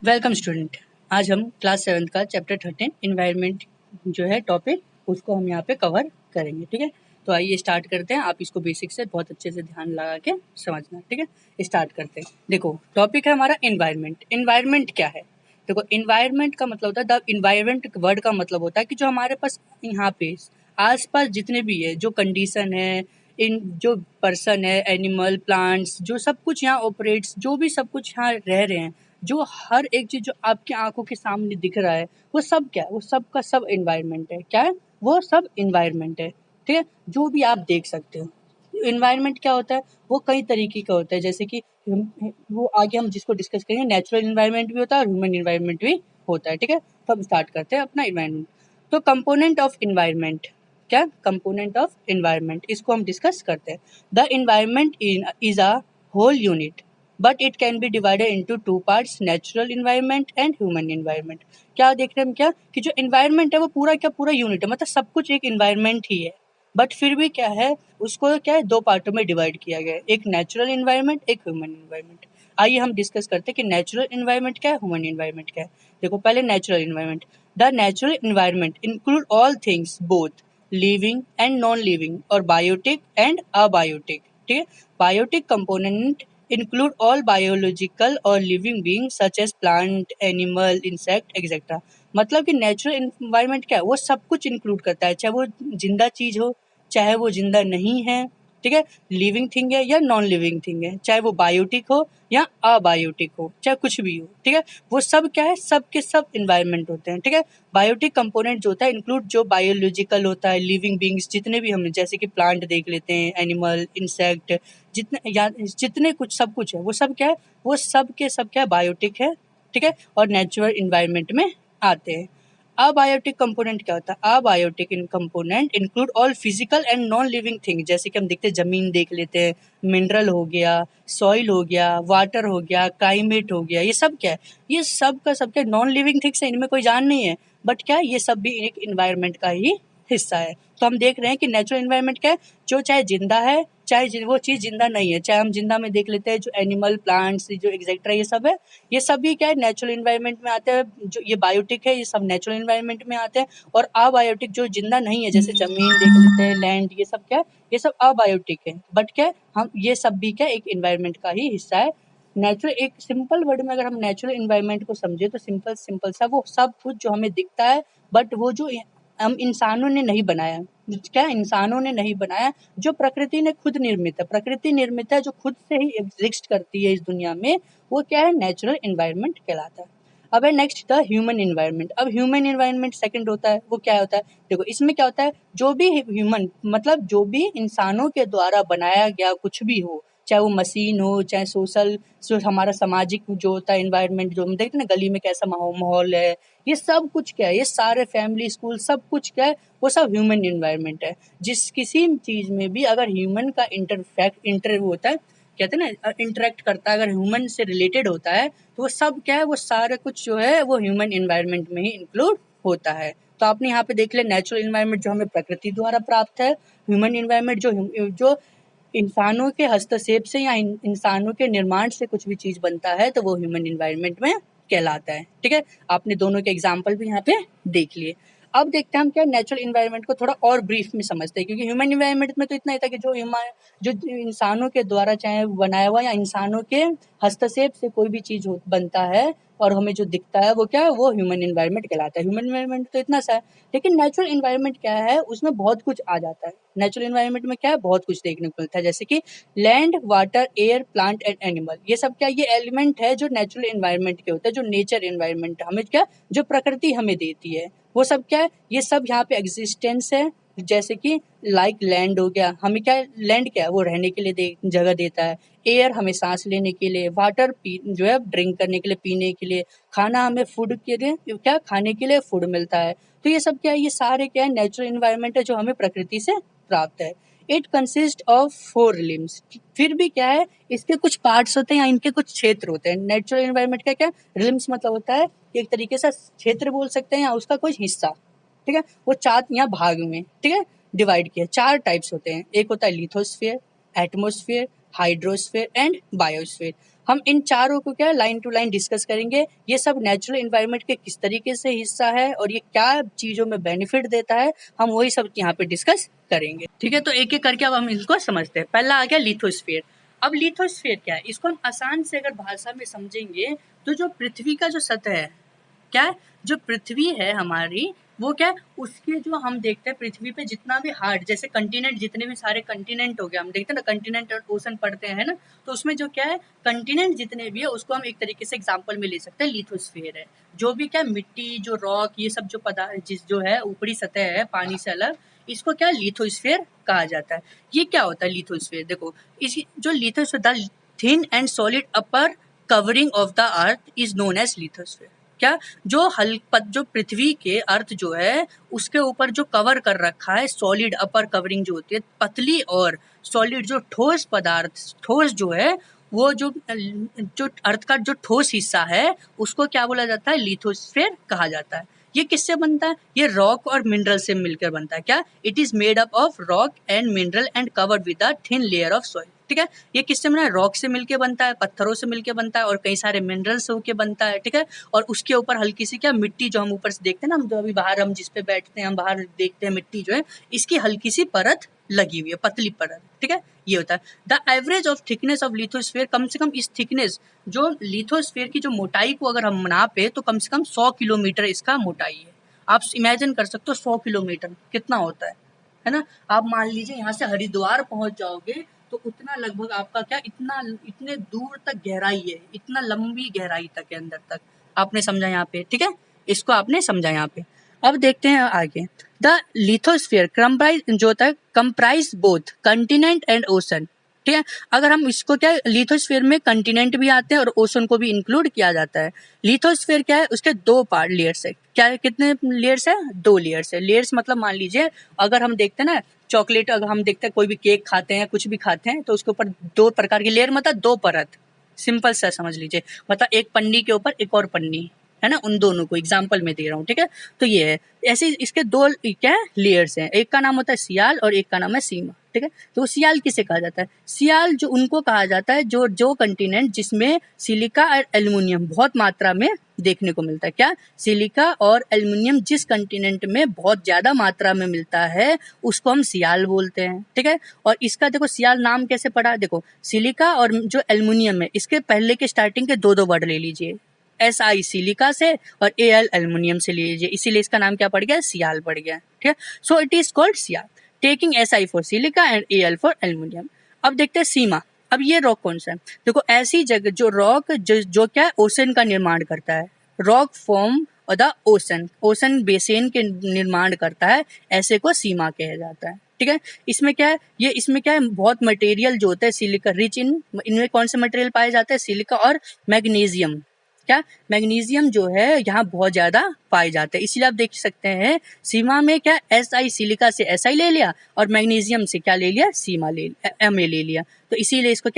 Welcome student. आज हम class 7 का चैप्टर 13 इन्वायरमेंट जो है टॉपिक उसको हम यहाँ पे कवर करेंगे। ठीक है, तो आइए स्टार्ट करते हैं। आप इसको बेसिक से बहुत अच्छे से ध्यान लगा के समझना। ठीक है, स्टार्ट करते हैं। देखो, टॉपिक है हमारा इन्वायरमेंट। इन्वायरमेंट क्या है? देखो, इन्वायरमेंट का मतलब होता है, द इन्वायरमेंट वर्ड का मतलब होता है कि जो हमारे पास यहाँ पे आसपास जितने भी है, जो कंडीशन है, इन जो पर्सन है, एनिमल, प्लांट्स, जो सब कुछ यहाँ ऑपरेट्स, जो भी सब कुछ यहाँ रह रहे हैं, जो हर एक चीज़ जो आपकी आंखों के सामने दिख रहा है, वो सब क्या है? वो सब का सब इन्वायरमेंट है। क्या है? वो सब इन्वायरमेंट है। ठीक है, जो भी आप देख सकते हो। इन्वायरमेंट क्या होता है? वो कई तरीके का होता है, जैसे कि वो आगे हम जिसको डिस्कस करेंगे, नेचुरल इन्वायरमेंट भी होता है और ह्यूमन इन्वायरमेंट भी होता है। ठीक है, तो हम स्टार्ट करते हैं अपना इन्वायरमेंट। तो कंपोनेंट ऑफ इन्वायरमेंट क्या? कंपोनेंट ऑफ इन्वायरमेंट, इसको हम डिस्कस करते हैं। The environment is a whole unit but it can be divided into two parts, natural environment and human environment. क्या देख रहे हैं हम? क्या कि जो इन्वायरमेंट है वो पूरा क्या पूरा यूनिट है, मतलब सब कुछ एक इन्वायरमेंट ही है। बट फिर भी क्या है, उसको क्या है, दो पार्टों में डिवाइड किया गया है, एक नेचुरल इन्वायरमेंट, एक ह्यूमन इन्वायरमेंट। आइए हम डिस्कस करते हैं कि नेचुरल इन्वायरमेंट क्या है, ह्यूमन इन्वायरमेंट क्या है। देखो, पहले natural environment. The natural environment include all things both living and non living और बायोटिक एंड अबायोटिक। ठीक है, biotic component include all biological or living beings such as plant, animal, insect, etc. मतलब कि natural environment क्या है? वो सब कुछ इंक्लूड करता है, चाहे वो जिंदा चीज हो, चाहे वो जिंदा नहीं है। ठीक है, लिविंग थिंग है या नॉन लिविंग थिंग है, चाहे वो बायोटिक हो या अबायोटिक हो, चाहे कुछ भी हो। ठीक है, वो सब क्या है? सब के सब इन्वायरमेंट होते हैं। ठीक है, बायोटिक कंपोनेंट जो होता है इंक्लूड जो बायोलॉजिकल होता है, लिविंग बींग्स जितने भी हम जैसे कि प्लांट देख लेते हैं, एनिमल, इंसेक्ट, जितने या जितने कुछ सब कुछ है, वो सब क्या है? वो सब के सब क्या है? बायोटिक है। ठीक है, और नेचुरल इन्वायरमेंट में आते हैं। अबायोटिक कंपोनेंट क्या होता है? Abiotic in component include all physical and non living thing, जैसे कि हम देखते हैं जमीन देख लेते हैं, मिनरल हो गया, सॉइल हो गया, वाटर हो गया, क्लाइमेट हो गया, ये सब क्या है? ये सब का सब क्या नॉन लिविंग थिंग्स है, इनमें कोई जान नहीं है, बट क्या है? ये सब भी एक इन्वायरमेंट का ही हिस्सा है। तो हम देख रहे हैं कि नेचुरल इन्वायरमेंट क्या है? जो चाहे जिंदा है, चाहे वो चीज़ जिंदा नहीं है। चाहे हम जिंदा में देख लेते हैं, जो एनिमल, प्लांट्स, जो एक्सेट्रा ये सब है, ये सब भी क्या है? नेचुरल इन्वायरमेंट में आते हैं। जो ये बायोटिक है, ये सब नेचुरल इन्वायरमेंट में आते हैं। और अबायोटिक जो जिंदा नहीं है, जैसे जमीन देख लेते हैं, लैंड, ये सब क्या है? ये सब अबायोटिक है, बट क्या है? हम ये सब भी क्या एक इन्वायरमेंट का ही हिस्सा है। नेचुरल, एक सिंपल वर्ड में अगर हम नेचुरल इन्वायरमेंट को समझे तो सिंपल सिंपल सा वो सब कुछ जो हमें दिखता है, बट वो जो हम इंसानों ने नहीं बनाया। क्या इंसानों ने नहीं बनाया, जो प्रकृति ने खुद निर्मित है, प्रकृति निर्मित है, जो खुद से ही एग्जिस्ट करती है इस दुनिया में, वो क्या है? नेचुरल इन्वायरमेंट कहलाता है। अब है नेक्स्ट द ह्यूमन इन्वायरमेंट। अब ह्यूमन इन्वायरमेंट सेकंड होता है, वो क्या होता है? देखो, इसमें क्या होता है, जो भी ह्यूमन मतलब जो भी इंसानों के द्वारा बनाया गया कुछ भी हो, चाहे वो मशीन हो, चाहे सोशल, जो हमारा सामाजिक जो होता है इन्वायरमेंट, जो हम देखते हैं ना गली में कैसा माहौल है, ये सब कुछ क्या है? ये सारे फैमिली, स्कूल, सब कुछ क्या है? वो सब ह्यूमन इन्वायरमेंट है। जिस किसी चीज में भी अगर ह्यूमन का इंटर होता है, कहते हैं ना इंटरेक्ट करता है, अगर ह्यूमन से रिलेटेड होता है, तो वो सब क्या है? वो सारे कुछ जो है वो ह्यूमन इन्वायरमेंट में ही इंक्लूड होता है। तो आपने यहाँ पे देख लिया, नेचुरल इन्वायरमेंट जो हमें प्रकृति द्वारा प्राप्त है, ह्यूमन इन्वायरमेंट जो इंसानों के हस्तक्षेप से या इंसानों के निर्माण से कुछ भी चीज बनता है, तो वो ह्यूमन इन्वायरमेंट में कहलाता है। ठीक है, आपने दोनों के एग्जाम्पल भी यहाँ पे देख लिए। अब देखते हैं हम क्या नेचुरल इन्वायरमेंट को थोड़ा और ब्रीफ में समझते हैं, क्योंकि ह्यूमन इन्वायरमेंट में तो इतना ही था कि जो इंसानों के द्वारा चाहे बनाया हुआ या इंसानों के हस्तक्षेप से कोई भी चीज बनता है और हमें जो दिखता है, वो क्या है? वो ह्यूमन इन्वायरमेंट कहलाता है। ह्यूमन इन्वायरमेंट तो इतना सा है, लेकिन नेचुरल इन्वायरमेंट क्या है? उसमें बहुत कुछ आ जाता है। नेचुरल इन्वायरमेंट में क्या है? बहुत कुछ देखने को मिलता है, जैसे कि land, water, air, plant and animal, ये सब क्या? ये एलिमेंट है जो नेचुरल इन्वायरमेंट के होते हैं, जो नेचर इन्वायरमेंट हमें क्या, जो प्रकृति हमें देती है, वो सब क्या है? ये सब यहाँ पे एग्जिस्टेंस है। जैसे कि लाइक लैंड हो गया, हमें क्या है? लैंड क्या है? वो रहने के लिए जगह देता है। एयर हमें सांस लेने के लिए, वाटर जो है ड्रिंक करने के लिए, पीने के लिए, खाना हमें फूड के लिए क्या, खाने के लिए फूड मिलता है। तो ये सब क्या है? ये सारे क्या है? नेचुरल इन्वायरमेंट है जो हमें प्रकृति से प्राप्त है। It consist of 4 limbs. फिर भी क्या है? इसके कुछ पार्ट्स होते हैं या इनके कुछ क्षेत्र होते हैं। नेचुरल इन्वायरमेंट का क्या? लिम्स मतलब होता है एक तरीके से क्षेत्र बोल सकते हैं या उसका कोई हिस्सा। ठीक है, वो 4 यहाँ भाग में, ठीक है, डिवाइड किया। 4 टाइप्स होते हैं। एक होता है lithosphere, atmosphere, hydrosphere and biosphere. हम इन चारों को क्या लाइन टू लाइन डिस्कस करेंगे। ये सब नेचुरल एनवायरनमेंट के किस तरीके से हिस्सा है और ये क्या चीज़ों में बेनिफिट देता है, हम वही सब यहाँ पे डिस्कस करेंगे। ठीक है, तो एक एक करके अब हम इसको समझते हैं। पहला आ गया लिथोस्फीयर। अब लिथोस्फीयर क्या है, इसको हम आसान से अगर भाषा में समझेंगे तो जो पृथ्वी का जो सतह है, क्या है, जो पृथ्वी है हमारी, वो क्या है, उसके जो हम देखते हैं पृथ्वी पे जितना भी हार्ड, जैसे कंटिनेंट, जितने भी सारे कंटिनेंट हो गए, हम देखते हैं ना कंटिनेंट और ओशन पढ़ते हैं ना, तो उसमें जो क्या है कंटिनेंट जितने भी है उसको हम एक तरीके से एग्जांपल में ले सकते हैं, लिथोस्फीयर है। जो भी क्या मिट्टी, जो रॉक, ये सब जो पदार्थ जो है ऊपरी सतह है पानी से अलग, इसको क्या लिथोस्फीयर कहा जाता है। ये क्या होता है लिथोस्फीयर, देखो इस जो lithosphere, the thin and solid upper covering of the earth is known as lithosphere. क्या, जो पृथ्वी के अर्थ जो है उसके ऊपर जो कवर कर रखा है, सॉलिड अपर कवरिंग जो होती है, पतली और सॉलिड जो ठोस पदार्थ, ठोस जो है वो जो अर्थ का जो ठोस हिस्सा है उसको क्या बोला जाता है, लिथोस्फीयर कहा जाता है। ये किससे बनता है, ये रॉक और मिनरल से मिलकर बनता है। क्या, it is made up of rock and mineral and covered with a thin layer of soil. ठीक है, ये किससे बना है, रॉक से मिलके बनता है, पत्थरों से मिलके बनता है और कई सारे मिनरल से होके बनता है। ठीक है, और उसके ऊपर हल्की सी क्या मिट्टी, जो हम ऊपर से देखते हैं ना, हम जो अभी बाहर हम जिस पे बैठते हैं, हम बाहर देखते हैं मिट्टी जो है, इसकी हल्की सी परत लगी हुई है, पतली परत। ठीक है, ये होता है। The average of thickness of lithosphere, कम से कम इस थिकनेस, जो लिथोस्फीयर की जो मोटाई को अगर हम नापे तो कम से कम 100 किलोमीटर इसका मोटाई है। आप इमेजिन कर सकते हो 100 किलोमीटर कितना होता है ना। आप मान लीजिए यहाँ से हरिद्वार पहुंच जाओगे तो उतना लगभग आपका क्या, इतने दूर तक गहराई है, इतना लंबी गहराई तक है अंदर तक। आपने समझा यहाँ पे, ठीक है, इसको आपने समझा यहाँ पे। अब देखते हैं आगे। The lithosphere comprise both continent and ocean. ठीक है, अगर हम इसको क्या, लिथोस्फीयर में कंटिनेंट भी आते हैं और ओशन को भी इंक्लूड किया जाता है। लिथोस्फीयर क्या है, उसके दो पार्ट लेयर्स है। क्या है, कितने लेयर्स है, 2 लेयर्स है। लेयर्स मतलब मान लीजिए अगर हम देखते हैं ना चॉकलेट, अगर हम देखते हैं कोई भी केक खाते हैं, कुछ भी खाते हैं, तो उसके ऊपर 2 प्रकार की लेयर, मतलब 2 परत, सिंपल सा समझ लीजिए, मतलब एक पन्नी के ऊपर एक और पन्नी, है ना, उन दोनों को एग्जाम्पल में दे रहा हूँ। ठीक है, तो ये है, ऐसे इसके 2 क्या है लेयर्स हैं, एक का नाम होता है सियाल और एक का नाम है सीमा। ठीक है, तो सियाल किसे कहा जाता है, सियाल जो उनको कहा जाता है जो कंटिनेंट जिसमें सिलिका और एल्युमिनियम बहुत मात्रा में देखने को मिलता है। क्या, सिलिका और एल्युमिनियम जिस कंटिनेंट में बहुत ज्यादा मात्रा में मिलता है उसको हम सियाल बोलते हैं। ठीक है, और इसका देखो सियाल नाम कैसे पड़ा, देखो सिलिका और जो एल्युमिनियम है इसके पहले के स्टार्टिंग के 2 वर्ड ले लीजिए, SI सिलिका से और AL एल्युमिनियम से ले लीजिए, इसीलिए इसका नाम क्या पड़ गया, सियाल पड़ गया। ठीक है, so it is called sial, taking SI for silica and AL for aluminium. अब देखते हैं सीमा। अब ये रॉक कौन सा है, देखो ऐसी जगह जो रॉक जो क्या ओशन का निर्माण करता है, रॉक फॉर्म और द ओशन बेसिन के निर्माण करता है, ऐसे को सीमा कहा जाता है। ठीक है, इसमें क्या है, इसमें क्या है, बहुत मटेरियल जो होता है सिलिका रिच इनमें कौन से मटेरियल पाए जाते हैं, सिलिका और मैग्नीशियम। क्या, मैग्नीशियम जो है यहाँ बहुत ज्यादा पाए जाते हैं, इसलिए आप देख सकते हैं सीमा में क्या, SI सिलिका से SI ले लिया और मैग्नीशियम से क्या ले लिया, सीमा MA ले लिया, तो इसीलिए इसको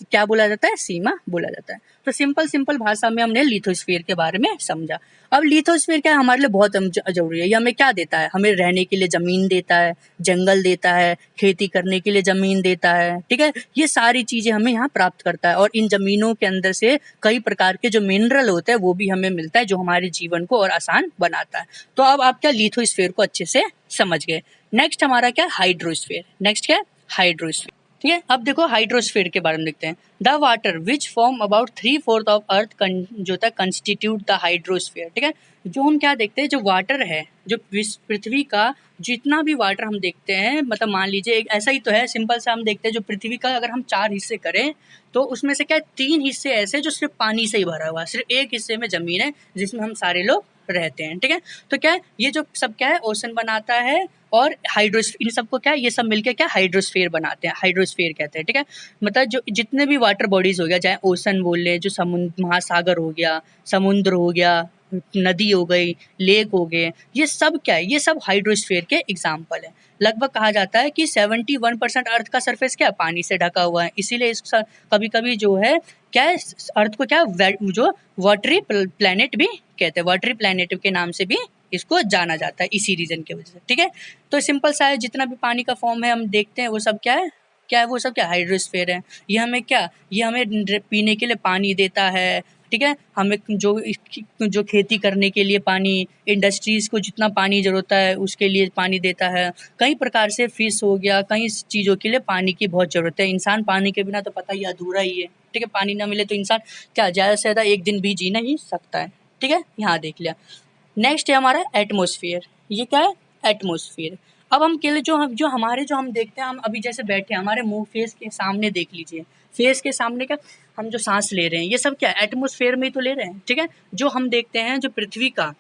क्या बोला जाता है, सीमा बोला जाता है। तो सिंपल भाषा में हमने लिथोस्फीयर के बारे में समझा। अब लिथोस्फीयर क्या हमारे लिए बहुत जरूरी है, ये हमें क्या देता है, हमें रहने के लिए जमीन देता है, जंगल देता है, खेती करने के लिए जमीन देता है। ठीक है, ये सारी चीजें हमें यहाँ प्राप्त करता है और इन जमीनों के अंदर से कई प्रकार के जो मिनरल होते हैं वो भी हमें मिलता है, जो हमारे जीवन को और आसान बनाता है। तो अब आप क्या लिथोस्फीयर को अच्छे से समझ गए। नेक्स्ट हमारा क्या, हाइड्रोस्फीयर। नेक्स्ट क्या, हाइड्रोस्फीयर। ठीक है, अब देखो हाइड्रोस्फीयर के बारे में देखते हैं। The water which form about 3/4 of earth जो था कंस्टिट्यूट द हाइड्रोस्फीयर। ठीक है, जो हम क्या देखते हैं, जो वाटर है, जो पृथ्वी का जितना भी वाटर हम देखते हैं, मतलब मान लीजिए एक ऐसा ही तो है, सिंपल सा हम देखते हैं जो पृथ्वी का अगर हम 4 हिस्से करें तो उसमें से क्या 3 हिस्से ऐसे जो सिर्फ पानी से ही भरा हुआ है, सिर्फ एक हिस्से में जमीन है जिसमें हम सारे लोग रहते हैं। ठीक है, तो क्या है, ये जो सब क्या है ओशन बनाता है और हाइड्रोस्फीयर, इन सबको क्या है, ये सब मिलकर क्या हाइड्रोस्फीयर बनाते हैं, हाइड्रोस्फीयर कहते हैं। ठीक है, मतलब जो जितने भी वाटर बॉडीज हो गया, चाहे ओशन बोल ले, जो समुद्र महासागर हो गया, समुद्र हो गया, नदी हो गई, लेक हो गए, ये सब क्या है, ये सब हाइड्रोस्फीयर के एग्जाम्पल है। लगभग कहा जाता है कि 71% अर्थ का सरफेस क्या पानी से ढका हुआ है, इसीलिए कभी कभी जो है क्या है अर्थ को क्या जो वाटरी प्लैनेट भी कहते हैं, वाटरी प्लैनेट के नाम से भी इसको जाना जाता है इसी रीजन की वजह से। ठीक है, तो सिंपल सा है, जितना भी पानी का फॉर्म है हम देखते हैं वो सब क्या है क्या है वो सब, क्या हाइड्रोस्फीयर है। ये हमें क्या, ये हमें पीने के लिए पानी देता है, ठीक है, हमें जो खेती करने के लिए पानी, इंडस्ट्रीज़ को जितना पानी ज़रूरत है उसके लिए पानी देता है। कई प्रकार से फिश हो गया, कई चीज़ों के लिए पानी की बहुत ज़रूरत है। इंसान पानी के बिना तो पता ही अधूरा ही है, ठीक है। पानी ना मिले तो इंसान क्या ज़्यादा से ज़्यादा एक दिन भी जी नहीं सकता है, ठीक है। यहाँ देख लिया। नेक्स्ट है हमारा एटमॉस्फेयर। ये क्या है, एटमॉस्फेयर। अब हम के लिए जो हम देखते हैं, हम अभी जैसे बैठे हैं, हमारे मुंह फेस के सामने देख लीजिए, फेस के सामने का हम जो सांस ले रहे हैं ये सब क्या है, एटमॉस्फेयर में ही तो ले रहे हैं, ठीक है। जो हम देखते हैं जो पृथ्वी का,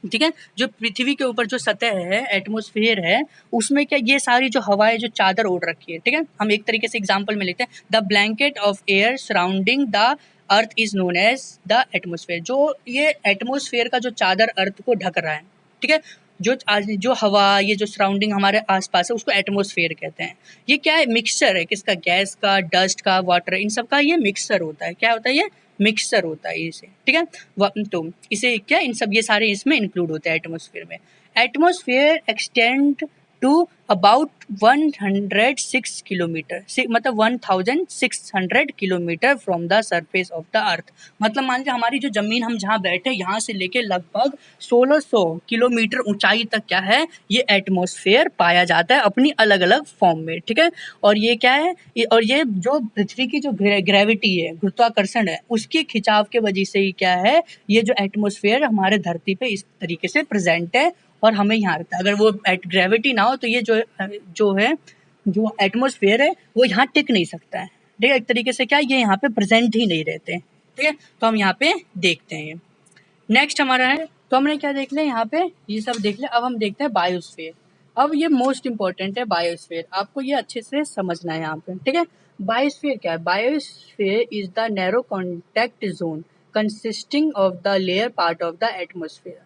ठीक है, जो पृथ्वी के ऊपर जो सतह है, एटमॉस्फेयर है, उसमें क्या ये सारी जो हवाएं जो चादर ओढ़ रखी है, ठीक है। हम एक तरीके से एग्जांपल में लेते हैं, the blanket of air surrounding the earth is known as the atmosphere. जो ये एटमॉस्फेयर का जो चादर अर्थ को ढक रहा है, ठीक है, जो हवा, ये जो सराउंडिंग हमारे आसपास है उसको एटमॉस्फेयर कहते हैं। ये क्या है, मिक्सचर है किसका, गैस का, डस्ट का, वाटर, इन सब का ये मिक्सचर होता है। क्या होता है, ये मिक्सचर होता है इसे, ठीक है। तो इसे क्या, इन सब ये सारे इसमें इंक्लूड होते हैं एटमॉस्फेयर में। Atmosphere extend to about 106 kilometre, मतलब 1600 kilometre from the surface of the earth. मतलब मान लीजिए हमारी जो जमीन, हम जहाँ बैठे यहाँ से लेके लगभग 1600 किलोमीटर ऊंचाई तक क्या है, ये एटमॉस्फेयर पाया जाता है अपनी अलग अलग फॉर्म में, ठीक है। और ये क्या है, और ये जो पृथ्वी की जो ग्रेविटी है, गुरुत्वाकर्षण है, उसकी खिंचाव के वजह से ही क्या है, ये जो एटमॉस्फेयर हमारे धरती पे इस तरीके से प्रेजेंट है और हमें यहाँ रखता है। अगर वो ग्रेविटी ना हो तो ये जो एटमॉस्फेयर है वो यहाँ टिक नहीं सकता है, ठीक है। एक तरीके से क्या, ये यहाँ पे प्रेजेंट ही नहीं रहते, ठीक है। तो हम यहाँ पे देखते हैं। नेक्स्ट हमारा है, तो हमने क्या देख लिया यहाँ पे, ये सब देख लिया। अब हम देखते हैं बायोस्फीयर। अब ये मोस्ट इंपॉर्टेंट है बायोस्फीयर, आपको ये अच्छे से समझना है यहाँ पे, ठीक है। बायोस्फीयर क्या है, biosphere is the narrow contact zone consisting of the layer part of the atmosphere,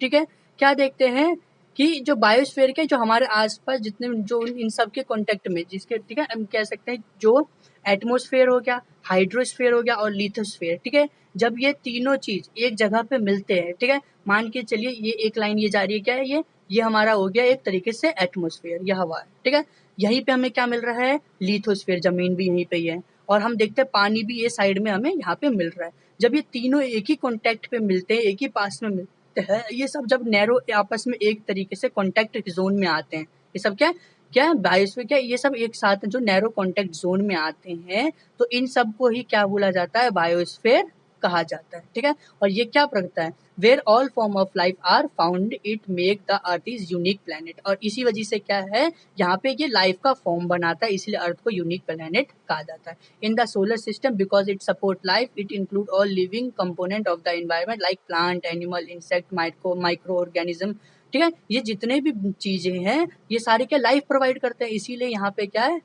ठीक है। क्या देखते हैं कि जो बायोस्फीयर के जो हमारे आसपास जितने जो इन सब के कॉन्टेक्ट में जिसके, ठीक है, हम कह सकते हैं जो एटमॉस्फेयर हो गया, हाइड्रोस्फीयर हो गया और लिथोस्फीयर, ठीक है। जब ये तीनों चीज एक जगह पे मिलते हैं, ठीक है, मान के चलिए ये एक लाइन ये जा रही है, क्या है ये हमारा हो गया एक तरीके से एटमॉस्फेयर, ये हवा है, ठीक है। यहीं पे हमें क्या मिल रहा है, लिथोस्फीयर, जमीन भी यहीं पे ही है, और हम देखते हैं पानी भी ये साइड में हमें यहाँ पे मिल रहा है। जब ये तीनों एक ही कॉन्टेक्ट पे मिलते हैं, एक ही पास में मिलते हैं, ये सब जब नैरो आपस में एक तरीके से कॉन्टेक्ट जोन में आते हैं, ये सब क्या बायोस्फीयर, क्या ये सब एक साथ जो नैरो कॉन्टेक्ट जोन में आते हैं, तो इन सब को ही क्या बोला जाता है, बायोस्फीयर कहा जाता है, ठीक है। और ये क्या करता है, where all form of life are found it make the earth is unique planet. और इसी वजह से क्या है, यहाँ पे ये लाइफ का फॉर्म बनाता है, इसलिए अर्थ को यूनिक प्लेनेट कहा जाता है। In the solar system because it support life, it include all living component of the environment like plant, animal, insect, micro organism, ठीक है। ये जितने भी चीजें हैं ये सारे क्या लाइफ प्रोवाइड करते हैं, इसीलिए यहाँ पे क्या है,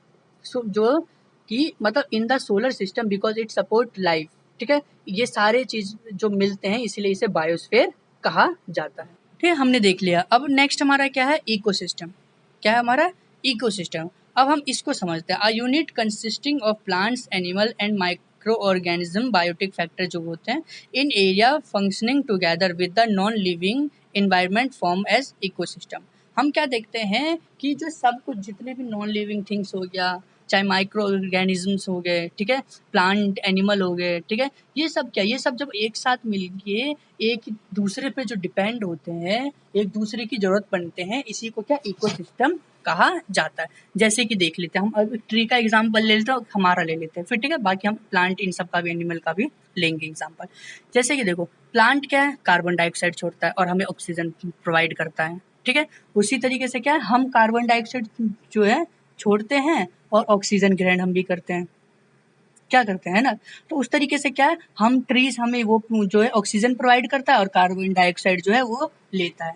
जो कि मतलब in the solar system because it support life, ठीक है। ये सारे चीज जो मिलते हैं इसलिए इसे बायोस्फीयर कहा जाता है, ठीक है। हमने देख लिया। अब नेक्स्ट हमारा क्या है, इकोसिस्टम। क्या है हमारा, इकोसिस्टम। अब हम इसको समझते हैं, a unit consisting of plants, animal and micro organism, biotic factor जो होते हैं, in area functioning together with the non living environment form as ecosystem. हम क्या देखते हैं कि जो सब कुछ जितने भी नॉन लिविंग थिंग्स हो गया, चाहे माइक्रो ऑर्गेनिजम्स हो गए, ठीक है, प्लांट एनिमल हो गए, ठीक है, ये सब क्या, ये सब जब एक साथ मिलके एक दूसरे पे जो डिपेंड होते हैं, एक दूसरे की जरूरत बनते हैं, इसी को क्या इकोसिस्टम कहा जाता है। जैसे कि देख लेते हैं, हम अब ट्री का एग्जांपल ले लेते हैं, हमारा ले लेते हैं फिर, ठीक है, बाकी हम प्लांट इन सब का भी, एनिमल का भी लेंगे एग्जांपल। जैसे कि देखो, प्लांट क्या है, कार्बन डाइऑक्साइड छोड़ता है और हमें ऑक्सीजन प्रोवाइड करता है, ठीक है। उसी तरीके से क्या है, हम कार्बन डाइऑक्साइड जो है छोड़ते हैं और ऑक्सीजन ग्रहण हम भी करते हैं, क्या करते हैं ना। तो उस तरीके से क्या है, हम ट्रीज हमें वो जो है ऑक्सीजन प्रोवाइड करता है और कार्बन डाइऑक्साइड जो है वो लेता है।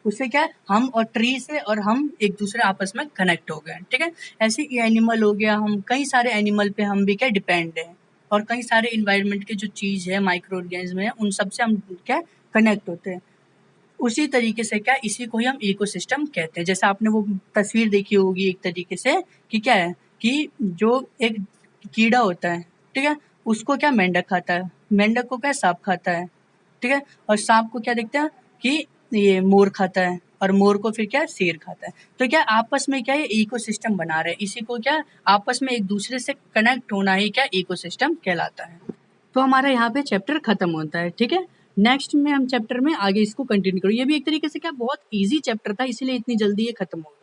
उससे क्या है, हम और ट्री से और हम एक दूसरे आपस में कनेक्ट हो गए, ठीक है। ऐसे ही एनिमल हो गया, हम कई सारे एनिमल पे हम भी क्या डिपेंड है, और कई सारे इन्वायरमेंट के जो चीज है, माइक्रो ऑर्गेनिज्म है, उन सब से हम क्या कनेक्ट होते हैं। उसी तरीके से क्या, इसी को ही हम इकोसिस्टम कहते हैं। जैसे आपने वो तस्वीर देखी होगी एक तरीके से कि क्या है, कि जो एक कीड़ा होता है, ठीक है, उसको क्या मेंढक खाता है, मेंढक को क्या सांप खाता है, ठीक है, और सांप को क्या देखते हैं कि ये मोर खाता है, और मोर को फिर क्या शेर खाता है। तो क्या आपस में क्या ये इकोसिस्टम बना रहे हैं, इसी को क्या आपस में एक दूसरे से कनेक्ट होना ही क्या इकोसिस्टम कहलाता है। तो हमारा यहाँ पे चैप्टर खत्म होता है, ठीक है। नेक्स्ट में हम चैप्टर में आगे इसको कंटिन्यू करो। ये भी एक तरीके से क्या बहुत ईजी चैप्टर था, इसीलिए इतनी जल्दी ये खत्म हो गया।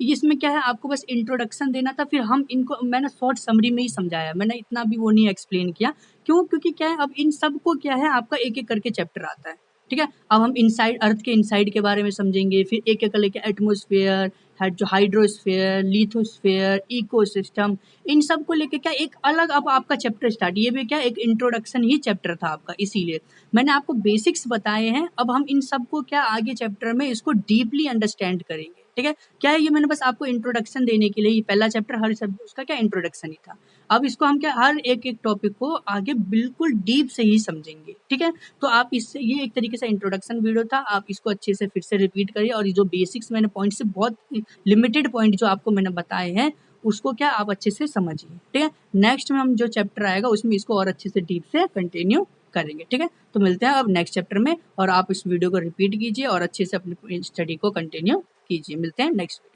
इसमें क्या है, आपको बस इंट्रोडक्शन देना था, फिर हम इनको मैंने शॉर्ट समरी में ही समझाया, मैंने इतना भी वो नहीं एक्सप्लेन किया। क्यों? क्योंकि क्या है, अब इन सब को क्या है आपका एक एक करके चैप्टर आता है, ठीक है। अब हम इनसाइड अर्थ के इनसाइड के बारे में समझेंगे, फिर एक एक लेके एटमोस्फेयर, जो हाइड्रोस्फेयर, लिथोस्फेयर, इकोसिस्टम, इन सब को लेके क्या एक अलग अब आपका चैप्टर स्टार्ट। ये भी क्या एक इंट्रोडक्शन ही चैप्टर था आपका, इसीलिए मैंने आपको बेसिक्स बताए हैं। अब हम इन सब को क्या आगे चैप्टर में इसको डीपली अंडरस्टैंड करेंगे, ठीक है। क्या है, ये मैंने बस आपको इंट्रोडक्शन देने के लिए, ये पहला चैप्टर हर सब उसका क्या इंट्रोडक्शन ही था। अब इसको हम क्या हर एक एक टॉपिक को आगे बिल्कुल डीप से ही समझेंगे, ठीक है। तो आप इससे ये एक तरीके से इंट्रोडक्शन वीडियो था, आप इसको अच्छे से फिर से रिपीट करिए, और ये जो बेसिक्स मैंने पॉइंट से बहुत लिमिटेड पॉइंट जो आपको मैंने बताए हैं उसको क्या आप अच्छे से समझिए, ठीक है। नेक्स्ट में हम जो चैप्टर आएगा उसमें इसको और अच्छे से डीप से कंटिन्यू करेंगे, ठीक है। तो मिलते हैं अब नेक्स्ट चैप्टर में, और आप इस वीडियो को रिपीट कीजिए और अच्छे से अपनी स्टडी को कंटिन्यू कीजिए। मिलते हैं नेक्स्ट वीडियो।